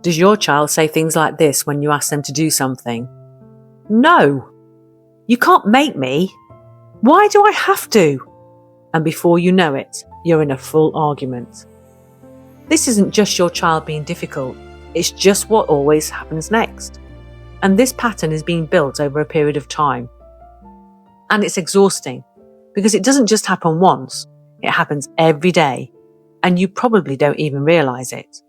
Does your child say things like this when you ask them to do something? No! You can't make me! Why do I have to? And before you know it, you're in a full argument. This isn't just your child being difficult, it's just what always happens next. And this pattern is being built over a period of time. And it's exhausting, because it doesn't just happen once, it happens every day, and you probably don't even realise it.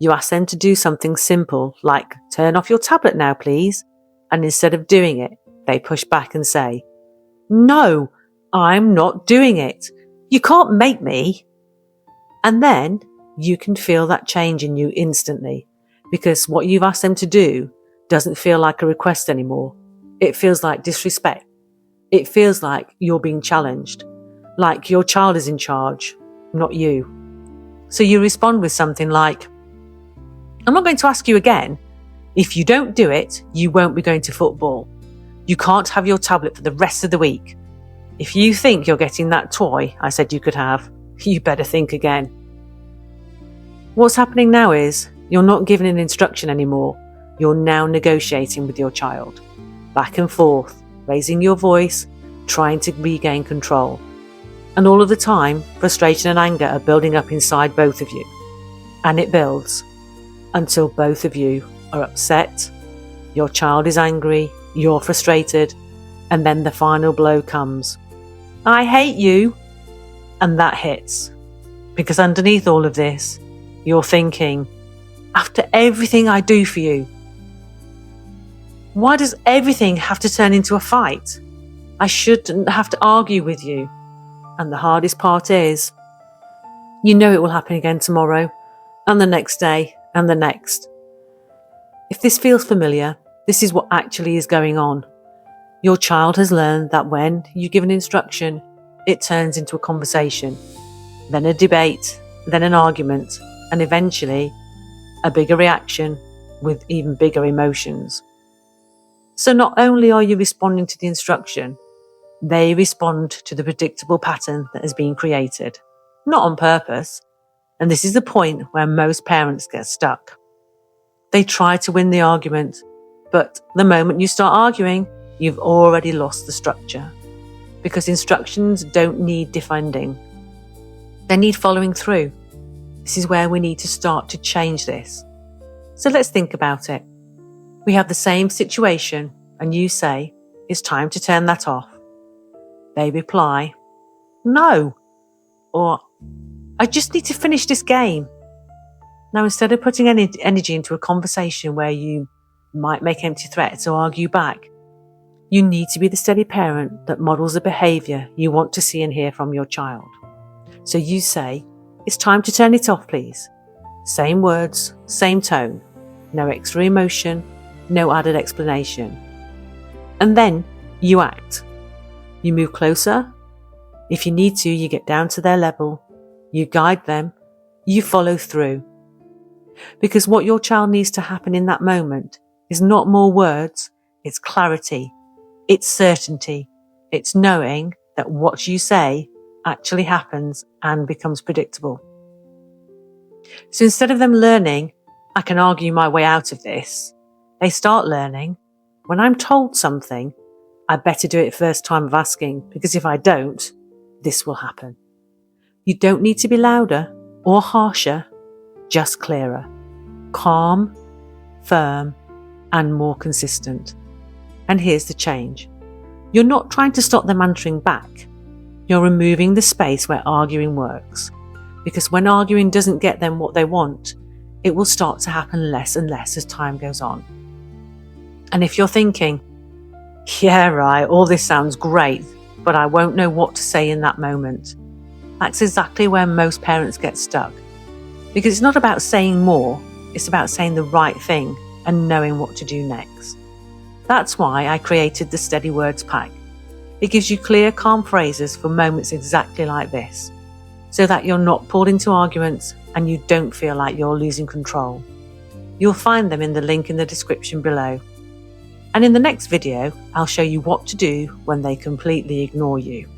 You ask them to do something simple like, turn off your tablet now please, and instead of doing it, they push back and say, no, I'm not doing it. You can't make me. And then you can feel that change in you instantly, because what you've asked them to do doesn't feel like a request anymore. It feels like disrespect. It feels like you're being challenged, like your child is in charge, not you. So you respond with something like, I'm not going to ask you again. If you don't do it, you won't be going to football. You can't have your tablet for the rest of the week. If you think you're getting that toy I said you could have, you better think again. What's happening now is you're not giving an instruction anymore. You're now negotiating with your child. Back and forth, raising your voice, trying to regain control. And all of the time, frustration and anger are building up inside both of you. And it builds until both of you are upset, your child is angry, you're frustrated, and then the final blow comes. I hate you! And that hits. Because underneath all of this, you're thinking, after everything I do for you, why does everything have to turn into a fight? I shouldn't have to argue with you. And the hardest part is, you know it will happen again tomorrow, and the next day, and the next. If this feels familiar, this is what actually is going on. Your child has learned that when you give an instruction, it turns into a conversation, then a debate, then an argument, and eventually a bigger reaction with even bigger emotions. So not only are you responding to the instruction, they respond to the predictable pattern that has been created, not on purpose. And this is the point where most parents get stuck. They try to win the argument, but the moment you start arguing, you've already lost the structure. Because instructions don't need defending. They need following through. This is where we need to start to change this. So let's think about it. We have the same situation and you say, it's time to turn that off. They reply, no, or I just need to finish this game. Now, instead of putting any energy into a conversation where you might make empty threats or argue back, you need to be the steady parent that models the behaviour you want to see and hear from your child. So you say, it's time to turn it off, please. Same words, same tone, no extra emotion, no added explanation. And then you act. You move closer. If you need to, you get down to their level. You guide them. You follow through. Because what your child needs to happen in that moment is not more words, it's clarity, it's certainty, it's knowing that what you say actually happens and becomes predictable. So instead of them learning, I can argue my way out of this, they start learning, when I'm told something, I better do it first time of asking, because if I don't, this will happen. You don't need to be louder or harsher, just clearer, calm, firm, and more consistent. And here's the change. You're not trying to stop them answering back. You're removing the space where arguing works. Because when arguing doesn't get them what they want, it will start to happen less and less as time goes on. And if you're thinking, yeah, right, all this sounds great, but I won't know what to say in that moment, that's exactly where most parents get stuck. Because it's not about saying more, it's about saying the right thing and knowing what to do next. That's why I created the Steady Words Pack. It gives you clear, calm phrases for moments exactly like this, so that you're not pulled into arguments and you don't feel like you're losing control. You'll find them in the link in the description below. And in the next video, I'll show you what to do when they completely ignore you.